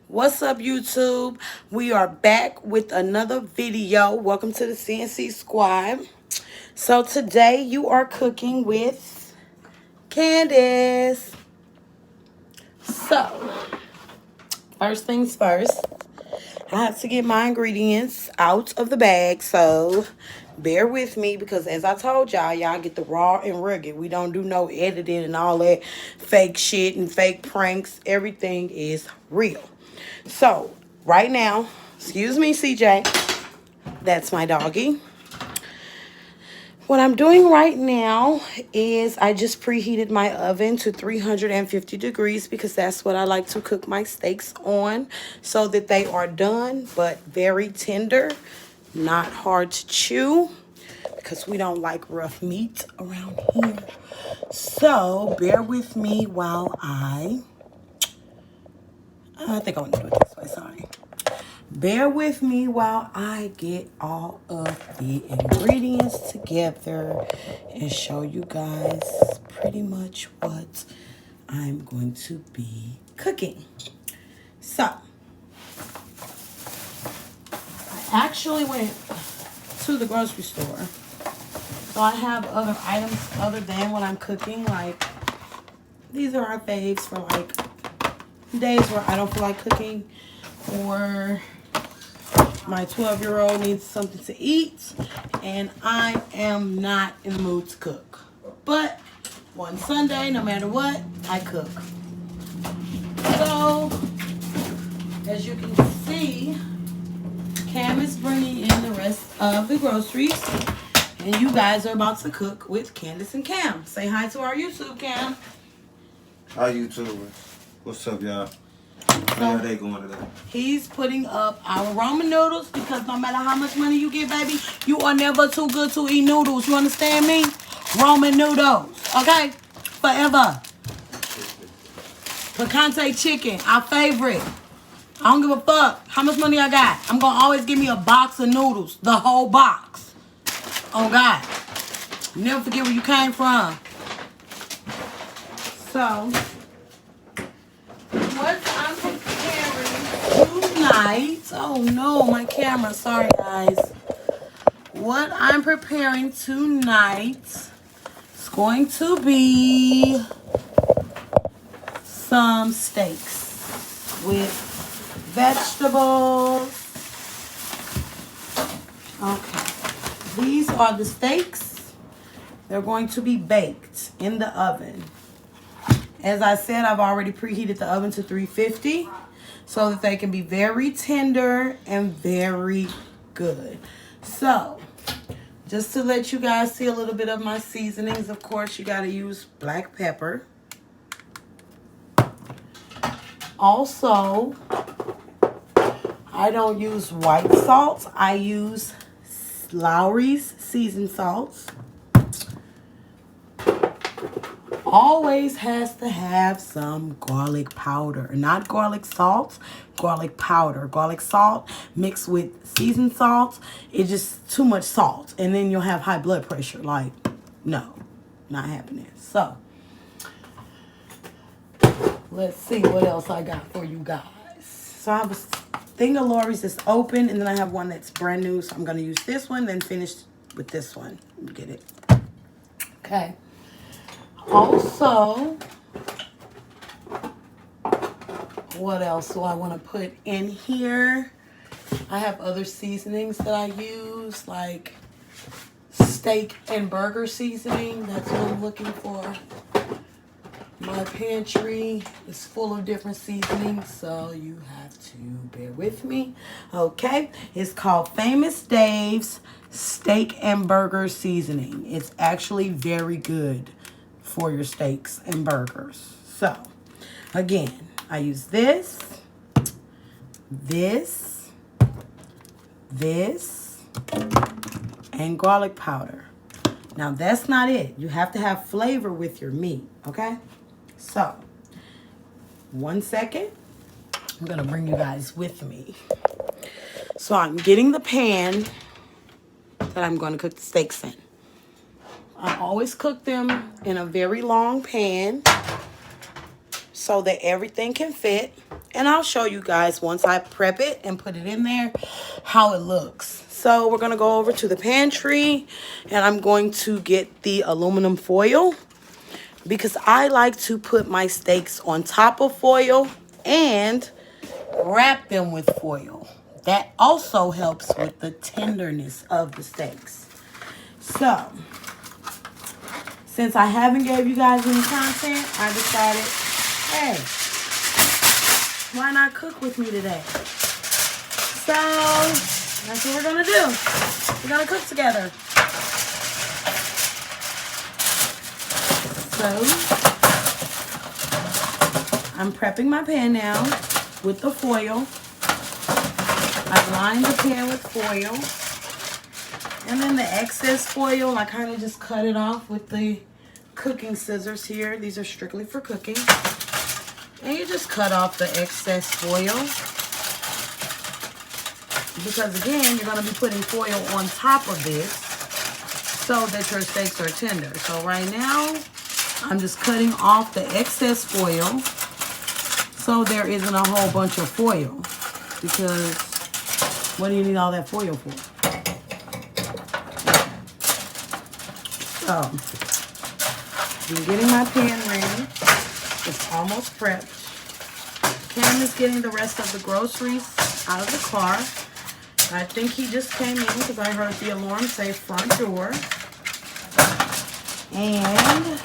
What's up, YouTube? We are back with another video. Welcome to the CNC Squad. So today you are cooking with Candace. So, first things first, I have to get my ingredients out of the bag. So, bear with me because as I told y'all get the raw and rugged. We don't do no editing and all that fake shit and fake pranks. Everything is real. So, right now, excuse me, CJ, that's my doggy. What I'm doing right now is I just preheated my oven to 350 degrees because that's what I like to cook my steaks on so that they are done but very tender, not hard to chew because we don't like rough meat around here. So, bear with me while I think I want to do it this way, sorry. Bear with me while I get all of the ingredients together and show you guys pretty much what I'm going to be cooking. So, I actually went to the grocery store. So I have other items other than what I'm cooking. Like, these are our faves for like days where I don't feel like cooking, or my 12-year-old needs something to eat and I am not in the mood to cook. But one Sunday, no matter what, I cook. So, as you can see, Cam is bringing in the rest of the groceries and you guys are about to cook with Candace and Cam. Say hi to our YouTube, Cam. Hi, YouTube. What's up, y'all? How are they going today? He's putting up our ramen noodles because no matter how much money you get, baby, you are never too good to eat noodles. You understand me? Ramen noodles, okay? Forever. Picante chicken, our favorite. I don't give a fuck how much money I got. I'm going to always give me a box of noodles. The whole box. Oh, God. Never forget where you came from. So, what I'm preparing tonight, oh no, my camera, sorry guys. What I'm preparing tonight is going to be some steaks with vegetables. Okay, these are the steaks. They're going to be baked in the oven. As I said, I've already preheated the oven to 350 so that they can be very tender and very good. So, just to let you guys see a little bit of my seasonings, of course, you got to use black pepper. Also, I don't use white salt. I use Lowry's seasoned salts. Always has to have some garlic powder. Not garlic salt, garlic powder. Garlic salt mixed with seasoned salt, it's just too much salt. And then you'll have high blood pressure. Like, no, not happening. So, let's see what else I got for you guys. So, I have a thing of Lori's that's open, and then I have one that's brand new. So, I'm going to use this one, then finish with this one. You get it? Okay. Also, what else do I want to put in here? I have other seasonings that I use, like steak and burger seasoning. That's what I'm looking for. My pantry is full of different seasonings, so you have to bear with me. Okay, it's called Famous Dave's Steak and Burger Seasoning. It's actually very good for your steaks and burgers. So, again, I use this, and garlic powder. Now, that's not it. You have to have flavor with your meat, okay? So, 1 second. I'm going to bring you guys with me. So, I'm getting the pan that I'm going to cook the steaks in. I always cook them in a very long pan so that everything can fit. And I'll show you guys once I prep it and put it in there how it looks. So we're going to go over to the pantry and I'm going to get the aluminum foil because I like to put my steaks on top of foil and wrap them with foil. That also helps with the tenderness of the steaks. So, since I haven't gave you guys any content, I decided, hey, why not cook with me today? So, that's what we're gonna do. We're gonna cook together. So, I'm prepping my pan now with the foil. I've lined the pan with foil. And then the excess foil, I kind of just cut it off with the cooking scissors here. These are strictly for cooking. And you just cut off the excess foil. Because again, you're going to be putting foil on top of this so that your steaks are tender. So right now, I'm just cutting off the excess foil so there isn't a whole bunch of foil. Because what do you need all that foil for? So, I'm getting my pan ready. It's almost prepped. Candace getting the rest of the groceries out of the car. I think he just came in because I heard the alarm say front door. And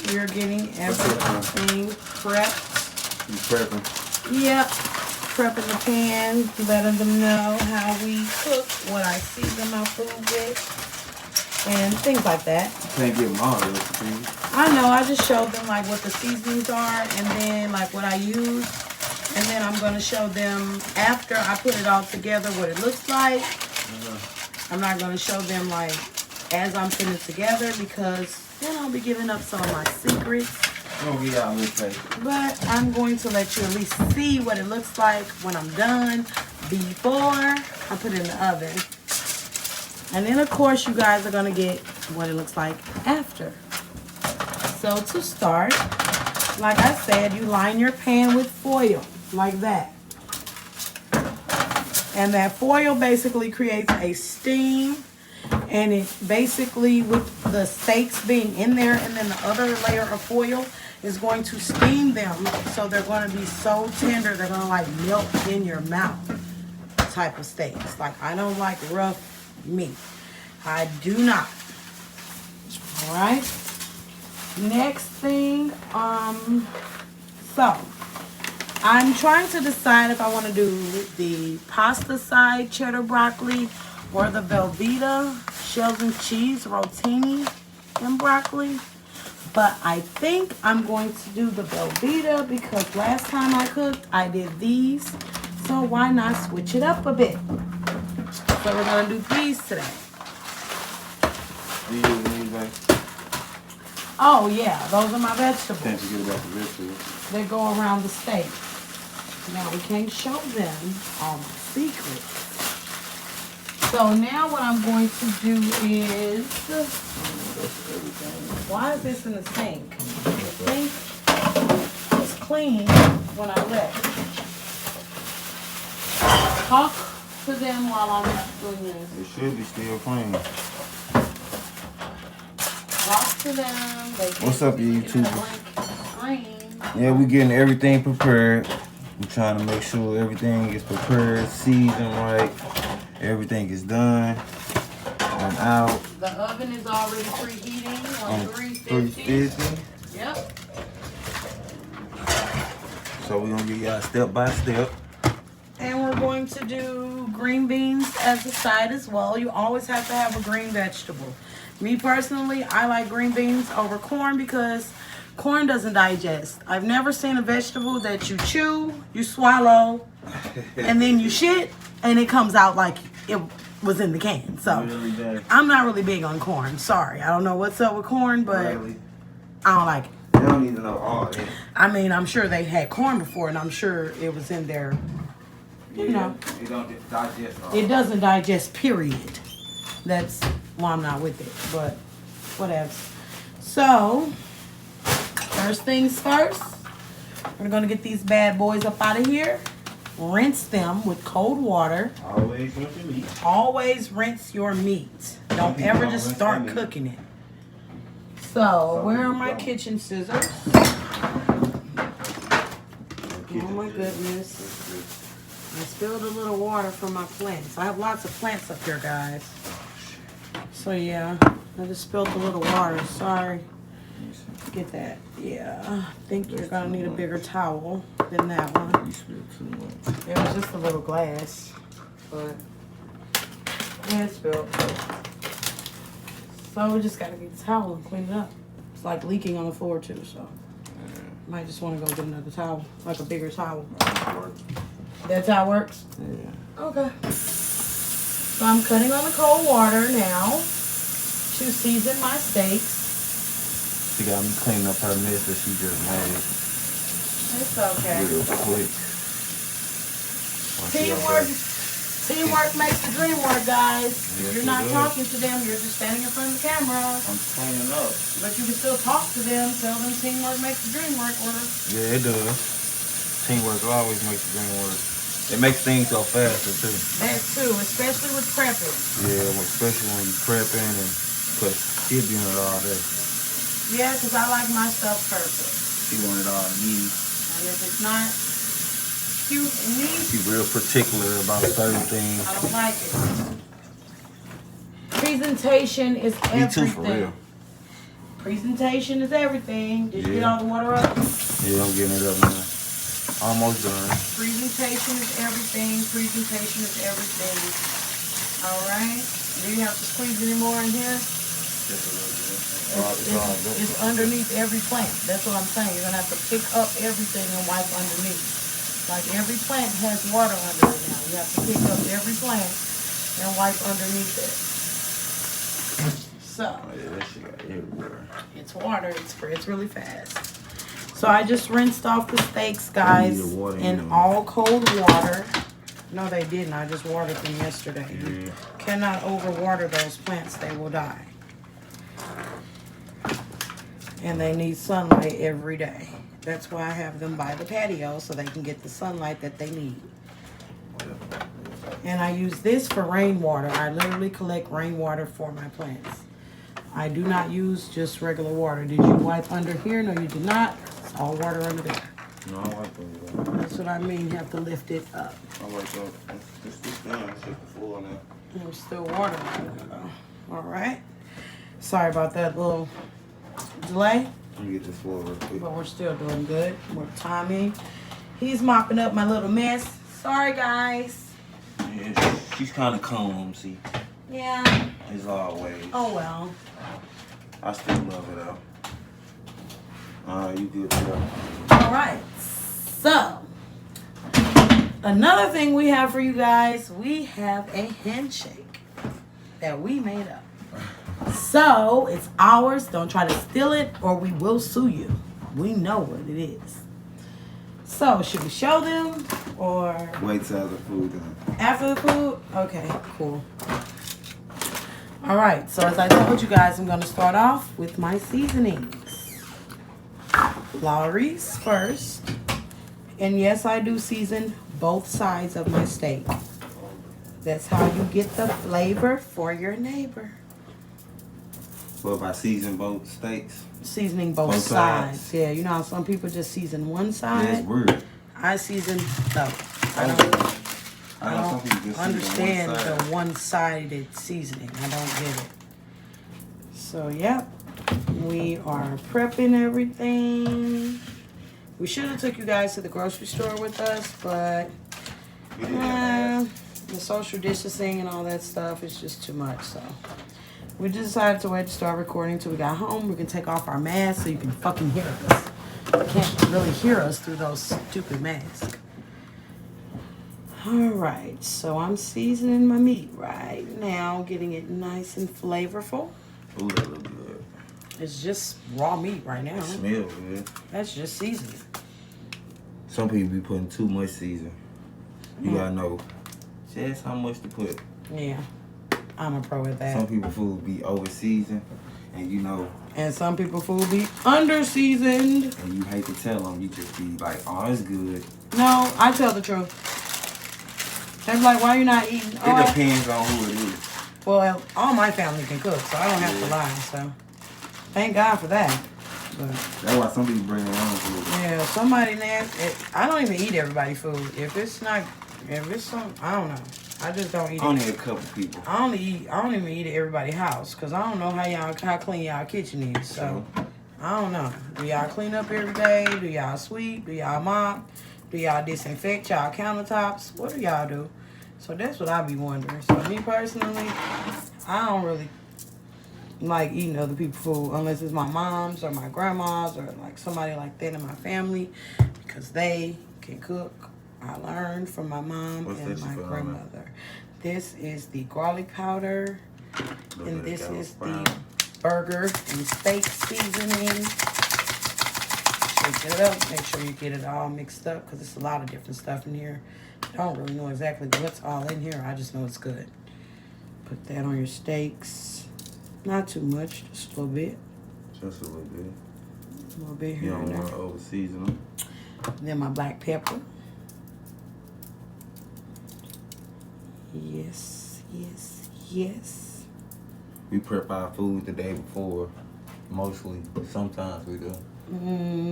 we're getting everything prepped. You prepping? Yep. Prepping the pan, letting them know how we cook, what I season my food with, and things like that. You can't give them all the recipes. I know, I just showed them like what the seasonings are and then like what I use. And then I'm going to show them after I put it all together what it looks like. I'm not going to show them like as I'm putting it together because then I'll be giving up some of my secrets. But I'm going to let you at least see what it looks like when I'm done before I put it in the oven. And then of course you guys are going to get what it looks like after. So to start, like I said, you line your pan with foil like that. And that foil basically creates a steam. And it basically, with the steaks being in there and then the other layer of foil, is going to steam them. So they're going to be so tender, they're going to like melt in your mouth type of steaks. Like, I don't like rough meat. I do not. All right. Next thing, so I'm trying to decide if I want to do the pasta side cheddar broccoli or the Velveeta shells and cheese rotini and broccoli. But I think I'm going to do the Velveeta because last time I cooked, I did these. So why not switch it up a bit? So we're going to do these today. Do you use anything? Oh, yeah. Those are my vegetables. Can't forget about the vegetables. They go around the steak. Now, we can't show them all my secrets. So now what I'm going to do is, why is this in the sink? The sink was clean when I left. Talk to them while I'm doing this. It should be still clean. Talk to them. What's up, you YouTubers? Yeah, we getting everything prepared. We're trying to make sure everything is prepared, seasoned right. Everything is done. I'm out. The oven is already preheating on 350. Yep. So we're going to get y'all step by step. And we're going to do green beans as a side as well. You always have to have a green vegetable. Me personally, I like green beans over corn because corn doesn't digest. I've never seen a vegetable that you chew, you swallow, and then you shit, and it comes out like it was in the can. So I'm not really big on corn. Sorry. I don't know what's up with corn, but I don't like it. They don't even know all that. I mean, I'm sure they had corn before, and I'm sure it was in there. You know, it don't digest all. It doesn't digest, period. That's why I'm not with it, but whatever. So, first things first, We're gonna get these bad boys up out of here. Rinse them with cold water. Always rinse your meat. Always rinse your meat. Don't ever just start cooking it. So, where are my kitchen scissors? Oh my goodness. I spilled a little water from my plants. I have lots of plants up here, guys. So yeah, I just spilled a little water. Sorry. Get that. Yeah, I think you're gonna need a bigger towel than that one. You spilled too much. It was just a little glass, but yeah, it spilled. So we just gotta get the towel and clean it up. It's like leaking on the floor too, so might just want to go get another towel, like a bigger towel. That's how it works? Yeah. Okay. So I'm cutting on the cold water now to season my steaks. She got me cleaning up her mess that she just made. It's okay. Real quick. Teamwork makes the dream work, guys. Yes, You're not it does. talking to them. You're just standing in front of the camera. I'm cleaning up. But you can still talk to them. Tell them teamwork makes the dream work. Or Yeah, it does. Teamwork always makes the dream work. It makes things go faster too. that too, especially with prepping. Yeah, especially when you prepping and cause she'll be on it all day. Yeah, because I like my stuff perfect. She want it all neat. And if it's not cute and neat, She real particular about certain things. I don't like it. Presentation is Me everything. too, for real. Presentation is everything. Did you get Yeah. all the water up? Yeah, I'm getting it up now. Almost done. Presentation is everything. Presentation is everything. All right. Do you have to squeeze any more in here? Just a little bit. It's underneath every plant. That's what I'm saying. You're going to have to pick up everything and wipe underneath. Like every plant has water under it now. You have to pick up every plant and wipe underneath it. So, Oh yeah, that shit got everywhere. it's water. It's really fast. So I just rinsed off the steaks, guys, Need the water in in. all cold water. No, they didn't. I just watered them yesterday. You Yeah. cannot overwater those plants. They will die. And they need sunlight every day. That's why I have them by the patio, so they can get the sunlight that they need. And I use this for rainwater. I literally collect rainwater for my plants. I do not use just regular water. Did you wipe under here? No, you did not. It's all water under there. No, I like that. That's what I mean. You have to lift it up. I like that. This done. It's just full now. There's still water in there, though. All right. Sorry about that little delay, Let me get this floor real quick. but we're still doing good. We're timing. He's mopping up my little mess. Sorry, guys. Yeah, she's kind of calm, see. Yeah. As always. Oh, well. I still love it though. Alright, you good, girl. All right. So, another thing we have for you guys, we have a handshake that we made up. So, it's ours. Don't try to steal it or we will sue you. We know what it is. So, should we show them or Wait till the food done. after the food? Okay, cool. All right, so as I told you guys, I'm going to start off with my seasonings. Lawry's first. And yes, I do season both sides of my steak. That's how you get the flavor for your neighbor. But if I season both steaks, Seasoning both Both sides. sides. Yeah, you know how some people just season one side? that's weird. I season both. I know don't some people just understand season one side. the one-sided seasoning. I don't get it. So, yep. We are prepping everything. We should have took you guys to the grocery store with us, but We didn't have the social distancing and all that stuff is just too much. So we just decided to wait to start recording till we got home. We can take off our masks so you can fucking hear us. You can't really hear us through those stupid masks. Alright, so I'm seasoning my meat right now, getting it nice and flavorful. Ooh, that look good. It's just raw meat right now. It smells good. That's just seasoning. Some people be putting too much season. You gotta know just how much to put. Yeah, I'm a pro at that. Some people food be over seasoned, and you know And some people food be under seasoned. And you hate to tell them, you just be like, oh, it's good. No, I tell the truth. They're like, why you not eating? It depends on who it is. Well, all my family can cook, so I don't have to lie. So, thank God for that. But that's why some people bring their own food. yeah, somebody there. I don't even eat everybody's food. If it's some, I don't know. I just don't eat it. Only a couple people. I don't even eat at everybody's house because I don't know how clean y'all kitchen is. So I don't know. Do y'all clean up every day? Do y'all sweep? Do y'all mop? Do y'all disinfect y'all countertops? What do y'all do? So that's what I be wondering. So me personally, I don't really like eating other people's food unless it's my mom's or my grandma's or like somebody like that in my family because they can cook. I learned from my mom and my grandmother. This is the garlic powder, and this is the burger and steak seasoning. Shake it up. Make sure you get it all mixed up because it's a lot of different stuff in here. I don't really know exactly what's all in here. I just know it's good. Put that on your steaks. Not too much, just a little bit. Just a little bit. A little bit here. You don't want to over season them. Then my black pepper. Yes, yes, yes. We prep our food the day before. Mostly. Sometimes we do.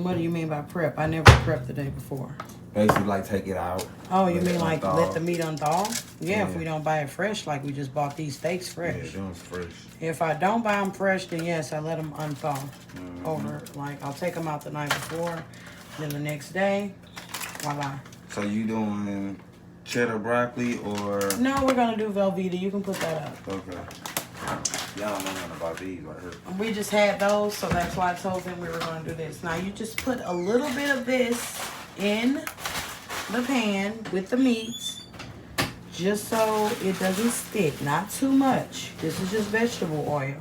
What do you mean by prep? I never prepped the day before. Basically, like, take it out. Oh, you mean like let the meat unthaw? Yeah, if we don't buy it fresh, like we just bought these steaks fresh. Yeah, those fresh. If I don't buy them fresh, then yes, I let them unthaw. Over, like, I'll take them out the night before, then the next day, voila. So you doing cheddar broccoli or? No, we're gonna do Velveeta. You can put that up. Okay. Y'all don't know nothing about these right here. We just had those, so that's why I told them we were gonna do this. Now you just put a little bit of this in the pan with the meat, just so it doesn't stick. Not too much. This is just vegetable oil,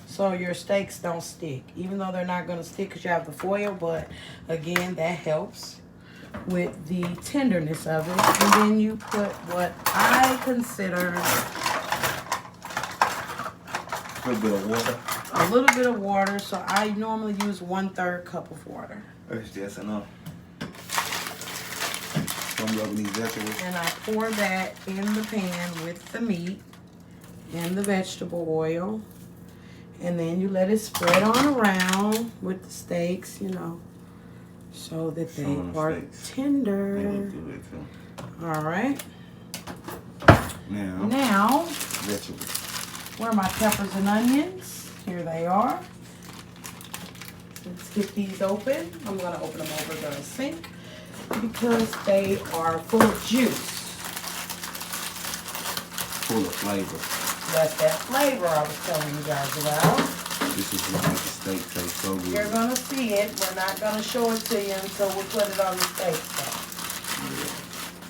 so your steaks don't stick. Even though they're not gonna stick because you have the foil, but again, that helps with the tenderness of it. And then you put what I consider a little bit of water. A little bit of water. So I normally use 1/3 cup of water. That's just enough. I'm rubbing these vegetables. And I pour that in the pan with the meat and the vegetable oil. And then you let it spread on around with the steaks, you know, so that they are tender. All right. Now, vegetables. Where are my peppers and onions? Here they are. Let's get these open. I'm going to open them over the sink because they are full of juice. Full of flavor. That's that flavor I was telling you guys about. This is what makes the steak taste so good. You're going to see it. We're not going to show it to you until we put it on the steak. So. Yeah.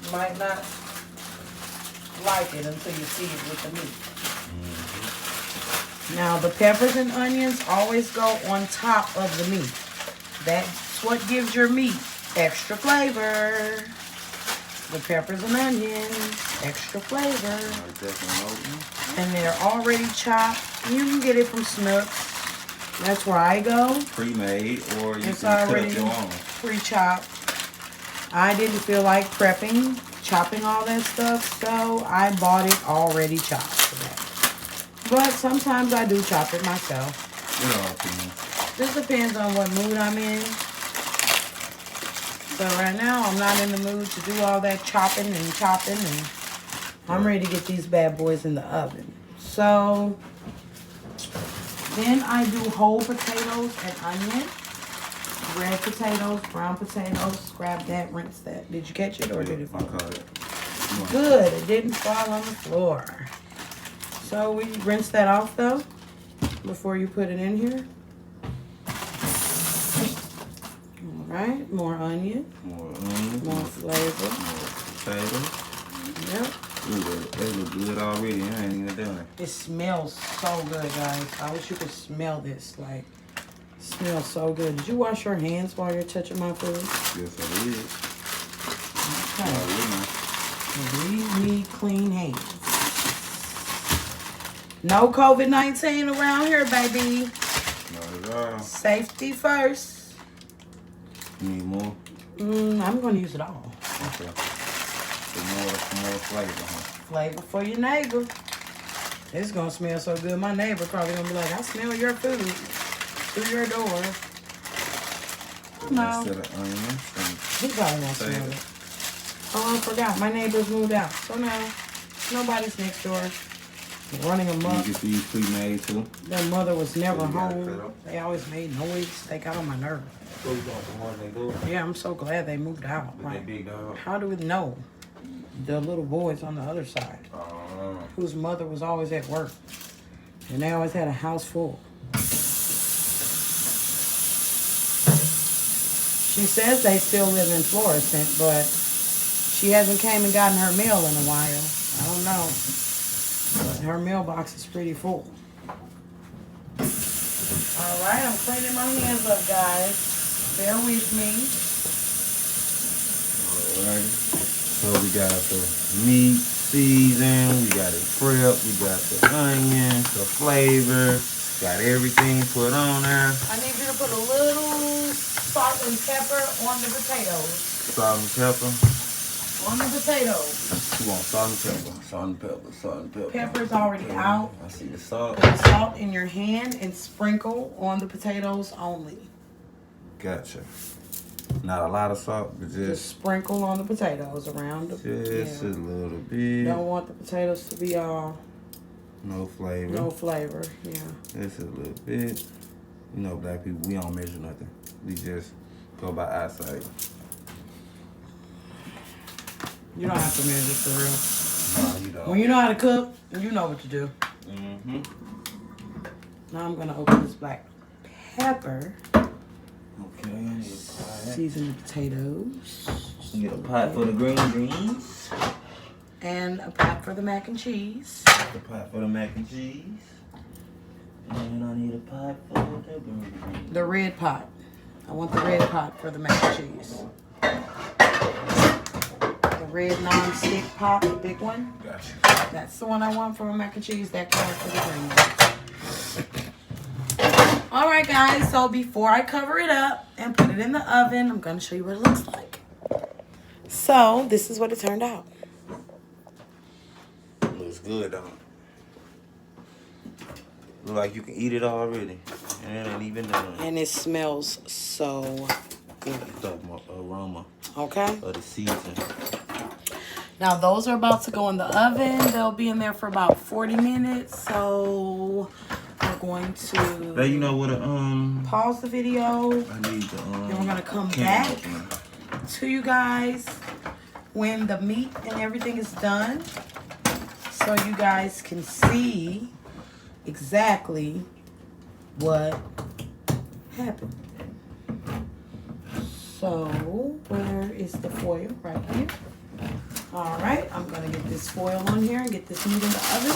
You might not like it until you see it with the meat. Now, the peppers and onions always go on top of the meat. That's what gives your meat extra flavor. The peppers and onions, extra flavor. And they're already chopped. You can get it from Snooks. That's where I go. Pre-made, or you it's can already cut your own. Pre-chopped. I didn't feel like chopping all that stuff, so I bought it already chopped today. But sometimes I do chop it myself. It all depends. This depends on what mood I'm in. So right now, I'm not in the mood to do all that chopping, and I'm ready to get these bad boys in the oven. So then I do whole potatoes and onion. Red potatoes, brown potatoes. Grab that, rinse that. Did you catch it or did it fall? I caught it. Good, it didn't fall on the floor. So we rinse that off though before you put it in here. All right, more onion. More onion. More flavor. More potato. Yep. They look good already. I ain't even done it. It smells so good, guys. I wish you could smell this. Like, it smells so good. Did you wash your hands while you're touching my food? Yes, I did. Okay. We need clean hands. No COVID-19 around here, baby. Not at all. Safety first. You need more? I'm going to use it all. Okay. For more flavor, huh? Flavor for your neighbor. It's going to smell so good. My neighbor probably going to be like, I smell your food through your door. No. Instead of onions. He probably won't smell it. Oh, I forgot. My neighbors moved out. So now, nobody's next door. Running amok. You get these pre-made too. Their mother was never home. They always made noise. They got on my nerves. Yeah, I'm so glad they moved out. Like, how do we know? The little boys on the other side, whose mother was always at work, and they always had a house full. She says they still live in Florissant, but she hasn't came and gotten her mail in a while. I don't know. But her mailbox is pretty full. Alright, I'm cleaning my hands up, guys. Bear with me. Alright. So we got the meat seasoned, we got it prepped, we got the onions, the flavor, got everything put on there. I need you to put a little salt and pepper on the potatoes. Salt and pepper. On the potatoes. You want salt and pepper, salt and pepper, salt and pepper. Pepper's already out. I see the salt. Put the salt in your hand and sprinkle on the potatoes only. Gotcha. Not a lot of salt, but just sprinkle on the potatoes around the just a little bit. Don't want the potatoes to be all no flavor. No flavor, yeah. Just a little bit. You know, black people, we don't measure nothing. We just go by eyesight. You don't have to measure for real. No, you don't. When you know how to cook, you know what to do. Mm-hmm. Now I'm gonna open this black pepper. Okay, I need a pot. Season the potatoes. Get a pot for the green beans. And a pot for the mac and cheese. A pot for the mac and cheese. And I need a pot for the green beans. The red pot. I want the red pot for the mac and cheese. The red non-stick pot, the big one. Gotcha. That's the one I want for mac and cheese. That can for the green one. Alright guys, so before I cover it up and put it in the oven, I'm going to show you what it looks like. So, this is what it turned out. Looks good, don't it? Look like you can eat it already. And it ain't even done. And it smells so good. The aroma. Okay? Of the season. Now, those are about to go in the oven. They'll be in there for about 40 minutes. So, we're going to... Now, you know what? Pause the video. I need the... Then we're going to come back to you guys when the meat and everything is done. So, you guys can see exactly what happened. So, where is the foil? Right here. All right, I'm going to get this foil on here and get this meat in the oven.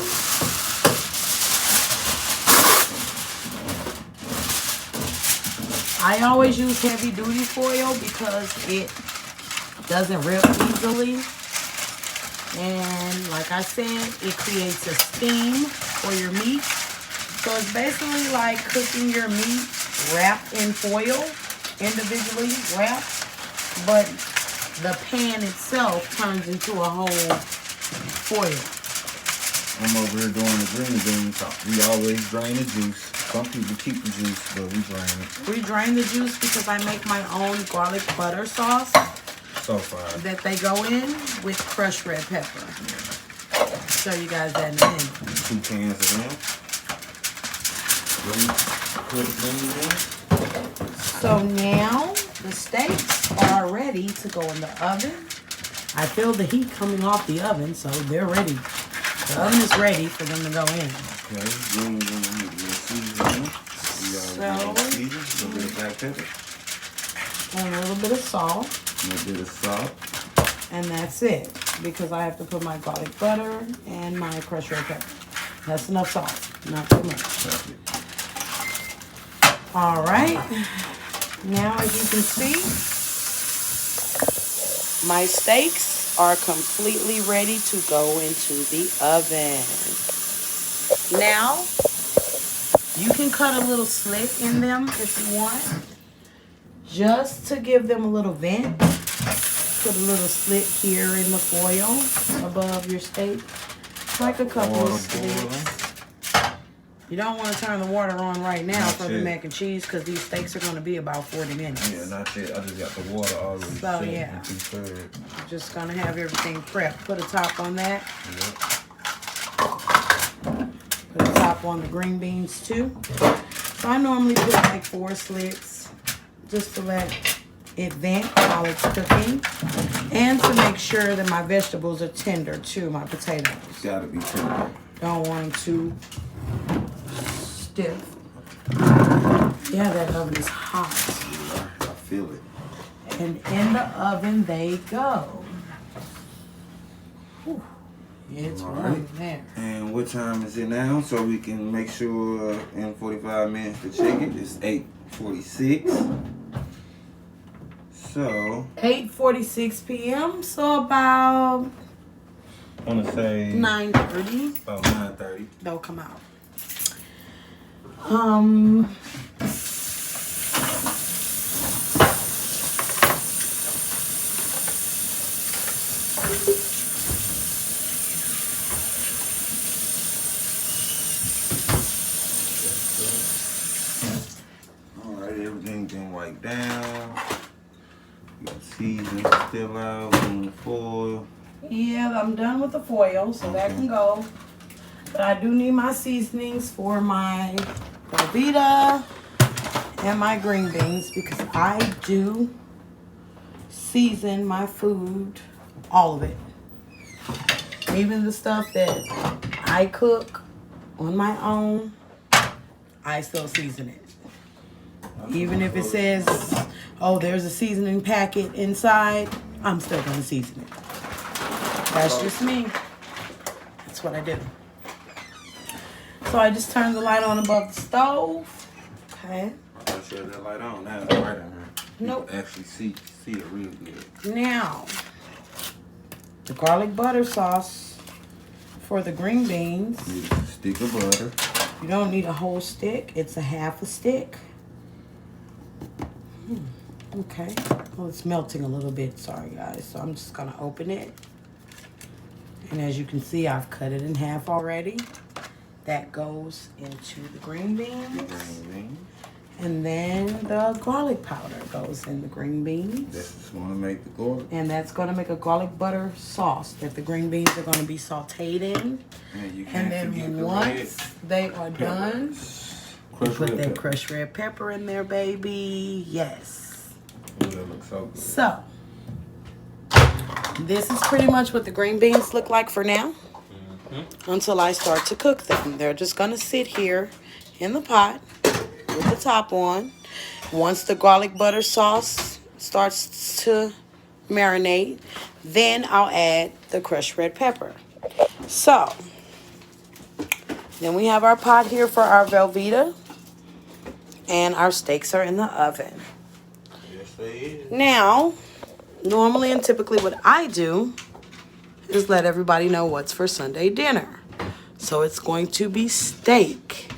I always use heavy duty foil because it doesn't rip easily. And like I said, it creates a steam for your meat. So it's basically like cooking your meat wrapped in foil, individually wrapped, but the pan itself turns into a whole foil. I'm over here doing the green beans. We always drain the juice. Some people keep the juice, but we drain it. We drain the juice because I make my own garlic butter sauce. So far. That they go in with crushed red pepper. I'll show you guys that in a minute. 2 cans of them. Put it in. So now the steaks are ready to go in the oven. I feel the heat coming off the oven, so they're ready. The oven is ready for them to go in. Okay, then we're going to need a seasoning. A little bit of black pepper. And a little bit of salt. A little bit of salt. And that's it. Because I have to put my garlic butter and my crushed red pepper. That's enough salt. Not too much. Perfect. Alright. Now as you can see, my steaks are completely ready to go into the oven. Now, You can cut a little slit in them if you want, just to give them a little vent. Put a little slit here in the foil above your steak, like a couple of slits. You don't want to turn the water on right now for the mac and cheese because these steaks are going to be about 40 minutes. Yeah, not yet. I just got the water already. So yeah, I'm just going to have everything prepped. Put a top on that. Yep. Put a top on the green beans too. So I normally put like 4 slits just to let it vent while it's cooking, and to make sure that my vegetables are tender too. My potatoes gotta be tender. Don't want them too stiff. Yeah, that oven is hot. I feel it. And in the oven they go. Whew. It's warm there. And what time is it now? So we can make sure in 45 minutes to check it. It's 8:46. So 8:46 p.m. So about I want to say 9:30. About 9:30. They'll come out. Alright, everything been wiped down. Got seasoning still out on the foil. Yeah, I'm done with the foil, so that can go. But I do need my seasonings for my Velveeta and my green beans, because I do season my food, all of it. Even the stuff that I cook on my own, I still season it. Even if it says, oh, there's a seasoning packet inside, I'm still going to season it. That's just me. That's what I do. So I just turned the light on above the stove. Okay. I'm not sure that light on now. It's right in here. Nope. You can actually see it real good. Now, the garlic butter sauce for the green beans. Need a stick of butter. You don't need a whole stick. It's a half a stick. Okay. Well, it's melting a little bit. Sorry, guys. So I'm just going to open it. And as you can see, I've cut it in half already. That goes into the green beans. And then the garlic powder goes in the green beans. That's going to make the garlic. And that's going to make a garlic butter sauce that the green beans are going to be sauteed in. And then once they are done, put that crushed red pepper in there, baby. Yes. That looks so good. So, this is pretty much what the green beans look like for now. Until I start to cook them. They're just going to sit here in the pot with the top on. Once the garlic butter sauce starts to marinate, then I'll add the crushed red pepper. So, then we have our pot here for our Velveeta, and our steaks are in the oven. Yes, they is. Now, normally and typically what I do is let everybody know what's for Sunday dinner. So it's going to be steak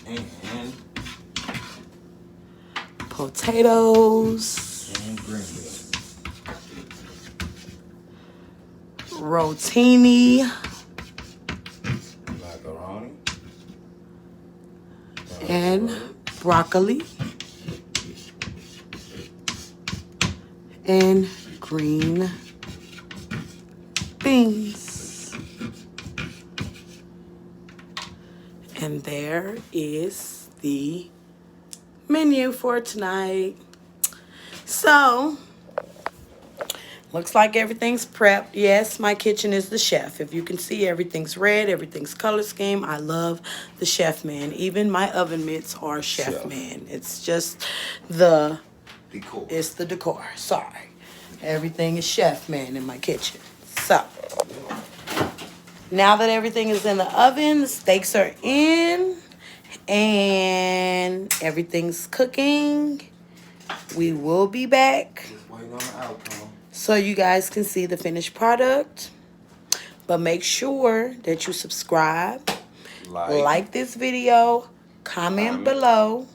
and potatoes and green beans, rotini, macaroni, and broccoli, and green beans. And there is the menu for tonight. So, looks like everything's prepped. Yes, my kitchen is the chef. If you can see, everything's red, everything's color scheme. I love the chef man. Even my oven mitts are chef man. It's just the decor. It's the decor. Sorry. Everything is chef man in my kitchen. So, now that everything is in the oven, the steaks are in, and everything's cooking, we will be back just waiting on the outcome, so you guys can see the finished product. But make sure that you subscribe, like this video, comment below,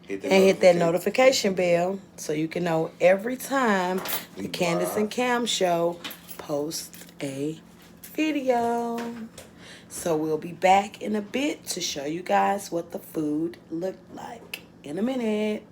and hit that notification bell so you can know every time the Candace and Cam show posts a video. So we'll be back in a bit to show you guys what the food looked like in a minute.